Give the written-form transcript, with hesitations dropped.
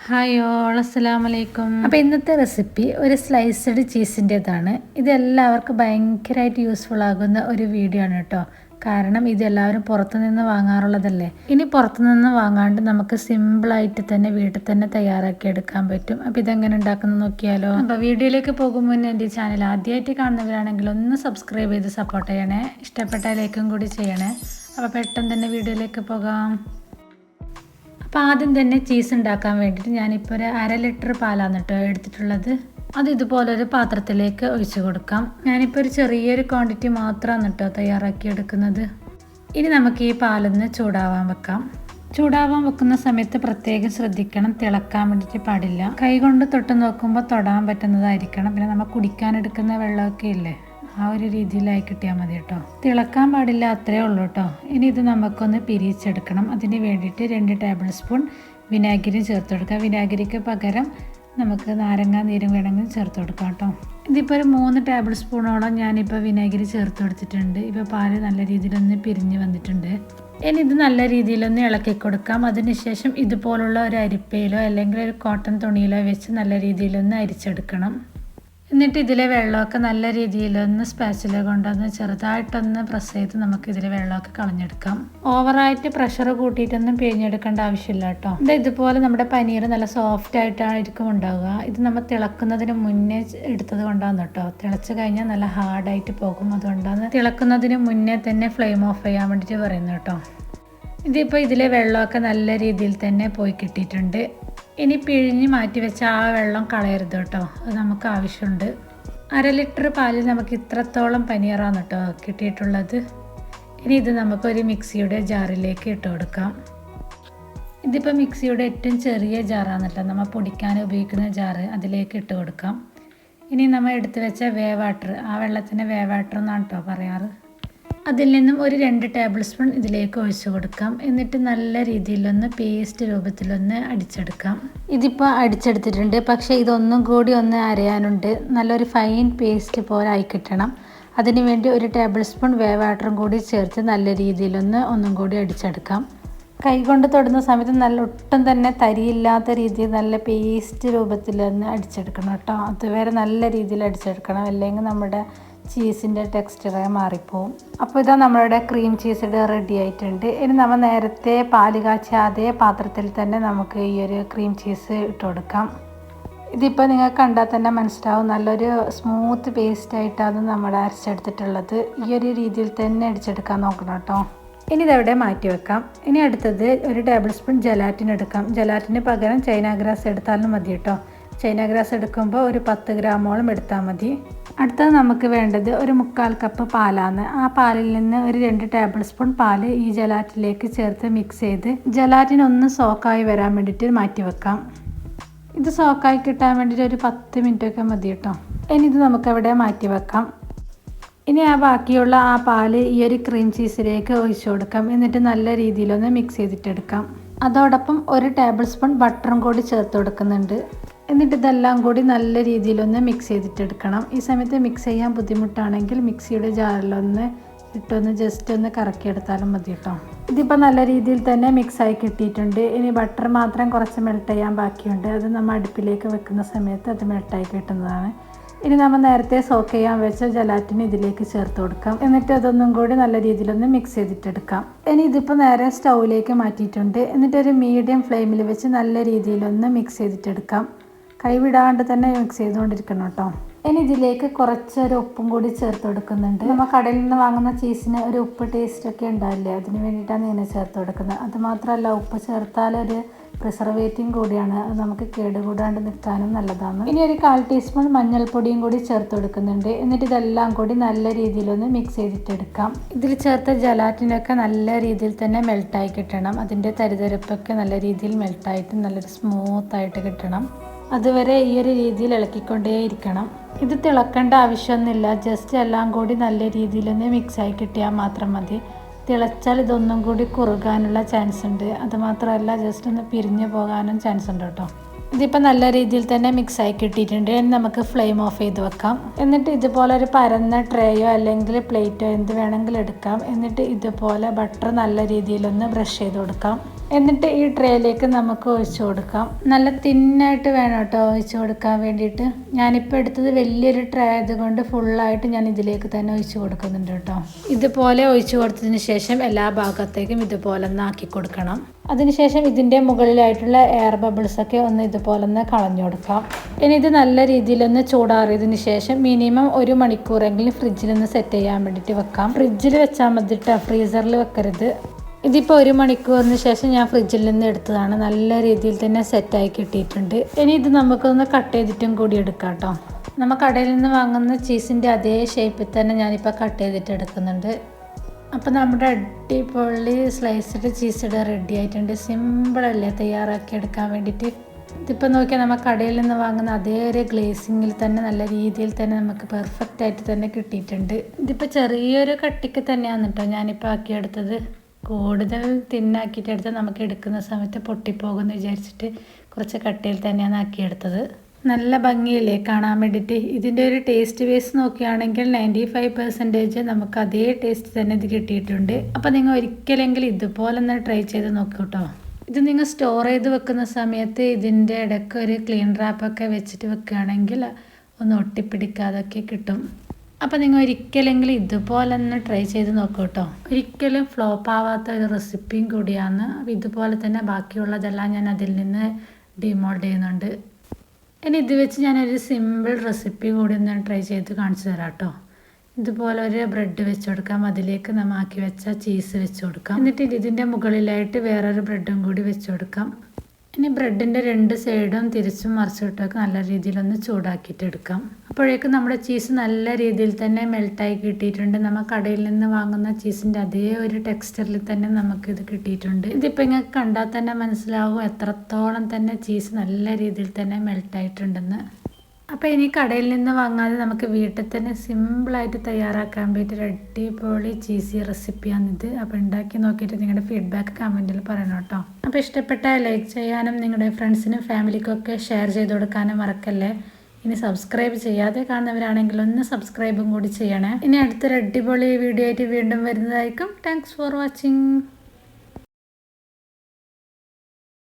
Hi all, അസ്സലാമു അലൈക്കും. അപ്പോൾ ഇന്നത്തെ റെസിപ്പി ഒരു സ്ലൈസ്ഡ് ചീസിൻ്റെതാണ്. ഇതെല്ലാവർക്കും ഭയങ്കരമായിട്ട് യൂസ്ഫുൾ ആകുന്ന ഒരു വീഡിയോ ആണ് കേട്ടോ. കാരണം ഇതെല്ലാവരും പുറത്തുനിന്ന് വാങ്ങാറുള്ളതല്ലേ. ഇനി പുറത്തുനിന്ന് വാങ്ങാണ്ട് നമുക്ക് സിമ്പിളായിട്ട് തന്നെ വീട്ടിൽ തന്നെ തയ്യാറാക്കി എടുക്കാൻ പറ്റും. അപ്പോൾ ഇതെങ്ങനെ ഉണ്ടാക്കുന്നത് നോക്കിയാലോ. അപ്പോൾ വീഡിയോയിലേക്ക് പോകും മുന്നേ എൻ്റെ ചാനൽ ആദ്യമായിട്ട് കാണുന്നവരാണെങ്കിൽ ഒന്ന് സബ്സ്ക്രൈബ് ചെയ്ത് സപ്പോർട്ട് ചെയ്യണേ. ഇഷ്ടപ്പെട്ട ലൈക്കും കൂടി ചെയ്യണേ. അപ്പോൾ പെട്ടെന്ന് തന്നെ വീഡിയോയിലേക്ക് പോകാം. അപ്പോൾ ആദ്യം തന്നെ ചീസ് ഉണ്ടാക്കാൻ വേണ്ടിയിട്ട് ഞാനിപ്പോൾ ഒരു 1/2 ലിറ്റർ പാലാണ് കേട്ടോ എടുത്തിട്ടുള്ളത്. അത് ഇതുപോലൊരു പാത്രത്തിലേക്ക് ഒഴിച്ച് കൊടുക്കാം. ഞാനിപ്പോൾ ഒരു ചെറിയൊരു ക്വാണ്ടിറ്റി മാത്രമാണ് കേട്ടോ തയ്യാറാക്കി എടുക്കുന്നത്. ഇനി നമുക്ക് ഈ പാലൊന്ന് ചൂടാവാൻ വെക്കാം. ചൂടാവാൻ വെക്കുന്ന സമയത്ത് പ്രത്യേകം ശ്രദ്ധിക്കണം, തിളക്കാൻ വേണ്ടിയിട്ട് പാടില്ല. കൈ കൊണ്ട് തൊട്ട് നോക്കുമ്പോൾ തൊടാൻ പറ്റുന്നതായിരിക്കണം. പിന്നെ നമ്മൾ കുടിക്കാനെടുക്കുന്ന വെള്ളമൊക്കെ ഇല്ലേ, ആ ഒരു രീതിയിലായി കിട്ടിയാൽ മതി കേട്ടോ. തിളക്കാൻ പാടില്ല, അത്രേ ഉള്ളൂ കേട്ടോ. ഇനി ഇത് നമുക്കൊന്ന് പിരിച്ചെടുക്കണം. അതിന് വേണ്ടിയിട്ട് 2 ടേബിൾ സ്പൂൺ വിനാഗിരി ചേർത്ത് കൊടുക്കുക. വിനാഗിരിക്ക് പകരം നമുക്ക് നാരങ്ങ നീരും വേണമെങ്കിൽ ചേർത്ത് കൊടുക്കാം കേട്ടോ. ഇതിപ്പോൾ ഒരു 3 ടേബിൾ സ്പൂണോളം ഞാനിപ്പോൾ വിനാഗിരി ചേർത്ത് കൊടുത്തിട്ടുണ്ട്. ഇപ്പോൾ പാല് നല്ല രീതിയിലൊന്ന് പിരിഞ്ഞ് വന്നിട്ടുണ്ട്. ഇനി ഇത് നല്ല രീതിയിലൊന്ന് ഇളക്കി കൊടുക്കാം. അതിനുശേഷം ഇതുപോലുള്ള ഒരു അരിപ്പയിലോ അല്ലെങ്കിൽ ഒരു കോട്ടൺ തുണിയിലോ വെച്ച് നല്ല രീതിയിലൊന്ന് അരിച്ചെടുക്കണം. എന്നിട്ട് ഇതിലെ വെള്ളമൊക്കെ നല്ല രീതിയിലൊന്ന് സ്പാച്ചില കൊണ്ടൊന്ന് ചെറുതായിട്ടൊന്ന് പ്രസ് ചെയ്ത് നമുക്ക് ഇതിലെ വെള്ളമൊക്കെ കളഞ്ഞെടുക്കാം. ഓവറായിട്ട് പ്രഷർ കൂട്ടിയിട്ടൊന്നും പിഴിഞ്ഞെടുക്കേണ്ട ആവശ്യമില്ല കേട്ടോ. ഇതുപോലെ നമ്മുടെ പനീർ നല്ല സോഫ്റ്റ് ആയിട്ടായിരിക്കും ഉണ്ടാവുക. ഇത് നമ്മൾ തിളക്കുന്നതിന് മുന്നേ എടുത്തത് കൊണ്ടാണ് കേട്ടോ. തിളച്ച് കഴിഞ്ഞാൽ നല്ല ഹാർഡായിട്ട് പോകും. അതുകൊണ്ടാണ് തിളക്കുന്നതിന് മുന്നേ തന്നെ ഫ്ലെയിം ഓഫ് ചെയ്യാൻ വേണ്ടിയിട്ട് പറയുന്നത് കേട്ടോ. ഇതിപ്പോൾ ഇതിലെ വെള്ളമൊക്കെ നല്ല രീതിയിൽ തന്നെ പോയി കിട്ടിയിട്ടുണ്ട്. ഇനി പിഴിഞ്ഞ് മാറ്റി വെച്ച ആ വെള്ളം കളയരുത് കേട്ടോ, അത് നമുക്ക് ആവശ്യമുണ്ട്. 1/2 ലിറ്റർ പാലിൽ നമുക്ക് ഇത്രത്തോളം പനീറാണ് കേട്ടോ കിട്ടിയിട്ടുള്ളത്. ഇനി ഇത് നമുക്കൊരു മിക്സിയുടെ ജാറിലേക്ക് ഇട്ട് കൊടുക്കാം. ഇതിപ്പോൾ മിക്സിയുടെ ഏറ്റവും ചെറിയ ജാറാണ് കേട്ടോ, നമ്മൾ പൊടിക്കാൻ ഉപയോഗിക്കുന്ന ജാറ്, അതിലേക്ക് ഇട്ട് കൊടുക്കാം. ഇനി നമ്മൾ എടുത്തു വെച്ച വാട്ടർ, ആ വെള്ളത്തിന് വാട്ടർ എന്നാണ് കേട്ടോ പറയാറ്. അതിൽ നിന്നും ഒരു 2 ടേബിൾ സ്പൂൺ ഇതിലേക്ക് ഒഴിച്ച് കൊടുക്കാം. എന്നിട്ട് നല്ല രീതിയിലൊന്ന് പേസ്റ്റ് രൂപത്തിലൊന്ന് അടിച്ചെടുക്കാം. ഇതിപ്പോൾ അടിച്ചെടുത്തിട്ടുണ്ട്, പക്ഷേ ഇതൊന്നും കൂടി ഒന്ന് അരയാനുണ്ട്. നല്ലൊരു ഫൈൻ പേസ്റ്റ് പോലെ ആയി കിട്ടണം. അതിന് വേണ്ടി ഒരു ടേബിൾ സ്പൂൺ വാട്ടറും കൂടി ചേർത്ത് നല്ല രീതിയിലൊന്ന് ഒന്നും കൂടി അടിച്ചെടുക്കാം. കൈ കൊണ്ട് തൊടുന്ന സമയത്ത് നല്ല ഒട്ടും തന്നെ തരിയില്ലാത്ത രീതിയിൽ നല്ല പേസ്റ്റ് രൂപത്തിലൊന്ന് അടിച്ചെടുക്കണം കേട്ടോ. അതുവരെ നല്ല രീതിയിൽ അടിച്ചെടുക്കണം, അല്ലെങ്കിൽ നമ്മുടെ ചീസിൻ്റെ ടെക്സ്ചറെ മാറിപ്പോവും. അപ്പോൾ ഇതാ നമ്മളുടെ ക്രീം ചീസ് റെഡി ആയിട്ടുണ്ട്. ഇനി നമ്മൾ നേരത്തെ പാല് കാച്ചിയ അതേ പാത്രത്തിൽ തന്നെ നമുക്ക് ഈ ഒരു ക്രീം ചീസ് ഇട്ട് കൊടുക്കാം. ഇതിപ്പോൾ നിങ്ങൾക്ക് കണ്ടാൽ തന്നെ മനസ്സിലാവും, നല്ലൊരു സ്മൂത്ത് പേസ്റ്റ് ആയിട്ടാണ് നമ്മൾ അരച്ചെടുത്തിട്ടുള്ളത്. ഈ ഒരു രീതിയിൽ തന്നെ അടിച്ചെടുക്കാൻ നോക്കണം കേട്ടോ. ഇനി ഇതവിടെ മാറ്റി വെക്കാം. ഇനി അടുത്തത് ഒരു ടേബിൾ സ്പൂൺ ജലാറ്റിൻ എടുക്കാം. ജലാറ്റിന് പകരം ചൈന ഗ്രാസ് എടുത്താലും മതി കേട്ടോ. ചൈന ഗ്രാസ് എടുക്കുമ്പോൾ ഒരു 10 ഗ്രാമോളം എടുത്താൽ മതി. അടുത്തത് നമുക്ക് വേണ്ടത് ഒരു 1/4 കപ്പ് പാലാണ്. ആ പാലിൽ നിന്ന് ഒരു 2 ടേബിൾ സ്പൂൺ പാല് ഈ ജലാറ്റിലേക്ക് ചേർത്ത് മിക്സ് ചെയ്ത് ജലാറ്റിൻ ഒന്ന് സോക്കായി വരാൻ വേണ്ടിയിട്ട് മാറ്റി വെക്കാം. ഇത് സോക്കായി കിട്ടാൻ വേണ്ടിയിട്ട് ഒരു 10 മിനിറ്റൊക്കെ മതി കേട്ടോ. ഇനി ഇത് നമുക്കവിടെ മാറ്റി വെക്കാം. ഇനി ആ ബാക്കിയുള്ള ആ പാല് ഈ ഒരു ക്രീം ചീസിലേക്ക് ഒഴിച്ചു കൊടുക്കാം. എന്നിട്ട് നല്ല രീതിയിലൊന്ന് മിക്സ് ചെയ്തിട്ടെടുക്കാം. അതോടൊപ്പം ഒരു ടേബിൾ സ്പൂൺ ബട്ടറും കൂടി ചേർത്ത് കൊടുക്കുന്നുണ്ട്. എന്നിട്ട് ഇതെല്ലാം കൂടി നല്ല രീതിയിലൊന്ന് മിക്സ് ചെയ്തിട്ടെടുക്കണം. ഈ സമയത്ത് മിക്സ് ചെയ്യാൻ ബുദ്ധിമുട്ടാണെങ്കിൽ മിക്സിയുടെ ജാറിലൊന്ന് ഇട്ടൊന്ന് ജസ്റ്റ് ഒന്ന് കറക്കിയെടുത്താലും മതി കേട്ടോ. ഇതിപ്പോൾ നല്ല രീതിയിൽ തന്നെ മിക്സായി കിട്ടിയിട്ടുണ്ട്. ഇനി ബട്ടർ മാത്രം കുറച്ച് മെൽട്ട് ചെയ്യാൻ ബാക്കിയുണ്ട്. അത് നമ്മൾ അടുപ്പിലേക്ക് വെക്കുന്ന സമയത്ത് അത് മെൽട്ടായി കിട്ടുന്നതാണ്. ഇനി നമ്മൾ നേരത്തെ സോക്ക് ചെയ്യാൻ വെച്ച ജലാറ്റിന് ഇതിലേക്ക് ചേർത്ത് കൊടുക്കാം. എന്നിട്ട് അതൊന്നും കൂടി നല്ല രീതിയിലൊന്ന് മിക്സ് ചെയ്തിട്ടെടുക്കാം. ഇനി ഇതിപ്പോൾ നേരെ സ്റ്റൗവിലേക്ക് മാറ്റിയിട്ടുണ്ട്. എന്നിട്ടൊരു മീഡിയം ഫ്ലെയിമിൽ വെച്ച് നല്ല രീതിയിലൊന്ന് മിക്സ് ചെയ്തിട്ടെടുക്കാം. കൈവിടാണ്ട് തന്നെ മിക്സ് ചെയ്തുകൊണ്ടിരിക്കണം കേട്ടോ. ഇനി ഇതിലേക്ക് കുറച്ചൊരു ഉപ്പും കൂടി ചേർത്ത് കൊടുക്കുന്നുണ്ട്. നമ്മൾ കടയിൽ നിന്ന് വാങ്ങുന്ന ചീസിന് ഒരു ഉപ്പ് ടേസ്റ്റൊക്കെ ഉണ്ടാവില്ലേ, അതിന് വേണ്ടിയിട്ടാണ് ഇങ്ങനെ ചേർത്ത് കൊടുക്കുന്നത്. അതുമാത്രമല്ല, ഉപ്പ് ചേർത്താലൊരു പ്രിസർവേറ്റീവ് കൂടിയാണ്, അത് നമുക്ക് കേടുകൂടാണ്ട് നിൽക്കാനും നല്ലതാണ്. ഇനി ഒരു 1/4 ടീസ്പൂൺ മഞ്ഞൾപ്പൊടിയും കൂടി ചേർത്ത് കൊടുക്കുന്നുണ്ട്. എന്നിട്ട് ഇതെല്ലാം കൂടി നല്ല രീതിയിലൊന്ന് മിക്സ് ചെയ്തിട്ടെടുക്കാം. ഇതിൽ ചേർത്ത ജലാറ്റിനൊക്കെ നല്ല രീതിയിൽ തന്നെ മെൽട്ടായി കിട്ടണം. അതിൻ്റെ തരിതരിപ്പൊക്കെ നല്ല രീതിയിൽ മെൽട്ടായിട്ട് നല്ലൊരു സ്മൂത്തായിട്ട് കിട്ടണം. അതുവരെ ഈ ഒരു രീതിയിൽ ഇളക്കിക്കൊണ്ടേയിരിക്കണം. ഇത് തിളക്കേണ്ട ആവശ്യമൊന്നുമില്ല, ജസ്റ്റ് എല്ലാം കൂടി നല്ല രീതിയിലൊന്ന് മിക്സായി കിട്ടിയാൽ മാത്രം മതി. തിളച്ചാൽ ഇതൊന്നും കൂടി കുറുകാനുള്ള ചാൻസ് ഉണ്ട്. അതുമാത്രമല്ല, ജസ്റ്റ് ഒന്ന് പിരിഞ്ഞു പോകാനും ചാൻസ് ഉണ്ട് കേട്ടോ. ഇതിപ്പോൾ നല്ല രീതിയിൽ തന്നെ മിക്സായി കിട്ടിയിട്ടുണ്ട്. നമുക്ക് ഫ്ലെയിം ഓഫ് ചെയ്ത് വെക്കാം. എന്നിട്ട് ഇതുപോലെ ഒരു പരന്ന ട്രേയോ അല്ലെങ്കിൽ പ്ലേറ്റോ എന്ത് വേണമെങ്കിലും എടുക്കാം. എന്നിട്ട് ഇതുപോലെ ബട്ടർ നല്ല രീതിയിലൊന്ന് ബ്രഷ് ചെയ്ത് കൊടുക്കാം. എന്നിട്ട് ഈ ട്രേയിലേക്ക് നമുക്ക് ഒഴിച്ചു കൊടുക്കാം. നല്ല തിന്നായിട്ട് വേണം കേട്ടോ ഒഴിച്ചു കൊടുക്കാൻ വേണ്ടിയിട്ട്. ഞാനിപ്പോൾ എടുത്തത് വലിയൊരു ട്രേ ആയതുകൊണ്ട് ഫുള്ളായിട്ട് ഞാൻ ഇതിലേക്ക് തന്നെ ഒഴിച്ചു കൊടുക്കുന്നുണ്ട് കേട്ടോ. ഇതുപോലെ ഒഴിച്ചു കൊടുത്തതിന് ശേഷം എല്ലാ ഭാഗത്തേക്കും ഇതുപോലെ ഒന്ന് ആക്കി കൊടുക്കണം. അതിനുശേഷം ഇതിൻ്റെ മുകളിലായിട്ടുള്ള എയർ ബബിൾസൊക്കെ ഒന്ന് ഇതുപോലെ ഒന്ന് കളഞ്ഞു കൊടുക്കാം. ഇനി ഇത് നല്ല രീതിയിലൊന്ന് ചൂടാറിയതിന് ശേഷം മിനിമം 1 മണിക്കൂറെങ്കിലും ഫ്രിഡ്ജിലൊന്ന് സെറ്റ് ചെയ്യാൻ വേണ്ടിയിട്ട് വെക്കാം. ഫ്രിഡ്ജിൽ വെച്ചാൽ മതി കേട്ടോ, ഫ്രീസറിൽ വെക്കരുത്. ഇതിപ്പോൾ 1 മണിക്കൂറിന് ശേഷം ഞാൻ ഫ്രിഡ്ജിൽ നിന്ന് എടുത്തതാണ്. നല്ല രീതിയിൽ തന്നെ സെറ്റായി കിട്ടിയിട്ടുണ്ട്. ഇനി ഇത് നമുക്കൊന്ന് കട്ട് ചെയ്തിട്ടും കൂടി എടുക്കാം കേട്ടോ. നമ്മൾ കടയിൽ നിന്ന് വാങ്ങുന്ന ചീസിൻ്റെ അതേ ഷേപ്പിൽ തന്നെ ഞാനിപ്പോൾ കട്ട് ചെയ്തിട്ട് എടുക്കുന്നുണ്ട്. അപ്പോൾ നമ്മുടെ അടിപൊളി സ്ലൈസ്ഡ് ചീസ് റെഡി ആയിട്ടുണ്ട്. സിമ്പിളല്ലേ തയ്യാറാക്കി എടുക്കാൻ വേണ്ടിയിട്ട്. ഇതിപ്പോൾ നോക്കിയാൽ നമ്മൾ കടയിൽ നിന്ന് വാങ്ങുന്ന അതേ ഒരു ഗ്ലേസിങ്ങിൽ തന്നെ നല്ല രീതിയിൽ തന്നെ നമുക്ക് പെർഫെക്റ്റ് ആയിട്ട് തന്നെ കിട്ടിയിട്ടുണ്ട്. ഇതിപ്പോൾ ചെറിയൊരു കട്ടിക്ക് തന്നെയാണ് കേട്ടോ ഞാനിപ്പോൾ ആക്കിയെടുത്തത്. കൂടുതൽ തിന്നാക്കിയിട്ട് എടുത്താൽ നമുക്ക് എടുക്കുന്ന സമയത്ത് പൊട്ടിപ്പോകുമെന്ന് വിചാരിച്ചിട്ട് കുറച്ച് കട്ടിയിൽ തന്നെയാണ് ആക്കിയെടുത്തത്. നല്ല ഭംഗിയില്ലേ കാണാൻ വേണ്ടിയിട്ട്. ഇതിൻ്റെ ഒരു ടേസ്റ്റ് ബേസ് നോക്കുകയാണെങ്കിൽ 95% നമുക്ക് അതേ ടേസ്റ്റ് തന്നെ ഇത് കിട്ടിയിട്ടുണ്ട്. അപ്പോൾ നിങ്ങൾ ഒരിക്കലെങ്കിലും ഇതുപോലെ ഒന്ന് ട്രൈ ചെയ്ത് നോക്കൂട്ടോ. ഇത് നിങ്ങൾ സ്റ്റോർ ചെയ്ത് വെക്കുന്ന സമയത്ത് ഇതിൻ്റെ ഇടയ്ക്ക് ഒരു ക്ലീൻ റാപ്പൊക്കെ വെച്ചിട്ട് വെക്കുകയാണെങ്കിൽ ഒന്ന് ഒട്ടിപ്പിടിക്കാതൊക്കെ കിട്ടും. അപ്പോൾ നിങ്ങൾ ഒരിക്കലെങ്കിലും ഇതുപോലെ ഒന്ന് ട്രൈ ചെയ്ത് നോക്കൂ കേട്ടോ. ഒരിക്കലും ഫ്ലോപ്പ് ആവാത്ത ഒരു റെസിപ്പിയും കൂടിയാണ്. അപ്പോൾ ഇതുപോലെ തന്നെ ബാക്കിയുള്ളതെല്ലാം ഞാൻ അതിൽ നിന്ന് ഡിമോൾഡ് ചെയ്യുന്നുണ്ട്. ഇനി ഇത് വെച്ച് ഞാനൊരു സിമ്പിൾ റെസിപ്പി കൂടി ഒന്ന് ട്രൈ ചെയ്ത് കാണിച്ചു തരാം കേട്ടോ. ഇതുപോലെ ഒരു ബ്രെഡ് വെച്ച് കൊടുക്കാം. അതിലേക്ക് നമ്മൾ ആക്കി വെച്ച ചീസ് വെച്ച് കൊടുക്കാം. എന്നിട്ട് ഇതിൻ്റെ മുകളിലായിട്ട് വേറൊരു ബ്രെഡും കൂടി വെച്ച് കൊടുക്കാം. ഇനി ബ്രെഡിൻ്റെ 2 സൈഡും തിരിച്ചും മറിച്ചിട്ടൊക്കെ നല്ല രീതിയിലൊന്ന് ചൂടാക്കിയിട്ട് എടുക്കാം. അപ്പോഴേക്കും നമ്മുടെ ചീസ് നല്ല രീതിയിൽ തന്നെ മെൽട്ടായി കിട്ടിയിട്ടുണ്ട്. നമ്മൾ കടയിൽ നിന്ന് വാങ്ങുന്ന ചീസിൻ്റെ അതേ ഒരു ടെക്സ്ചറിൽ തന്നെ നമുക്കിത് കിട്ടിയിട്ടുണ്ട്. ഇതിപ്പോൾ നിങ്ങൾക്ക് കണ്ടാൽ തന്നെ മനസ്സിലാവും എത്രത്തോളം തന്നെ ചീസ് നല്ല രീതിയിൽ തന്നെ മെൽട്ടായിട്ടുണ്ടെന്ന്. അപ്പോൾ ഇനി കടയിൽ നിന്ന് വാങ്ങാതെ നമുക്ക് വീട്ടിൽ തന്നെ സിമ്പിളായിട്ട് തയ്യാറാക്കാൻ പറ്റിയ അടിപൊളി ചീസി റെസിപ്പിയാണിത്. അപ്പോൾ ഉണ്ടാക്കി നോക്കിയിട്ട് നിങ്ങളുടെ ഫീഡ്ബാക്ക് കമൻറ്റിൽ പറയണം കേട്ടോ. അപ്പോൾ ഇഷ്ടപ്പെട്ടാൽ ലൈക്ക് ചെയ്യാനും നിങ്ങളുടെ ഫ്രണ്ട്സിനും ഫാമിലിക്കൊക്കെ ഷെയർ ചെയ്ത് കൊടുക്കാനും മറക്കല്ലേ. ഇനി സബ്സ്ക്രൈബ് ചെയ്യാതെ കാണുന്നവരാണെങ്കിൽ ഒന്ന് സബ്സ്ക്രൈബും കൂടി ചെയ്യണേ. ഇനി അടുത്തൊരു അടിപൊളി വീഡിയോ ആയിട്ട് വീണ്ടും വരുന്നതായിരിക്കും. Thanks for watching.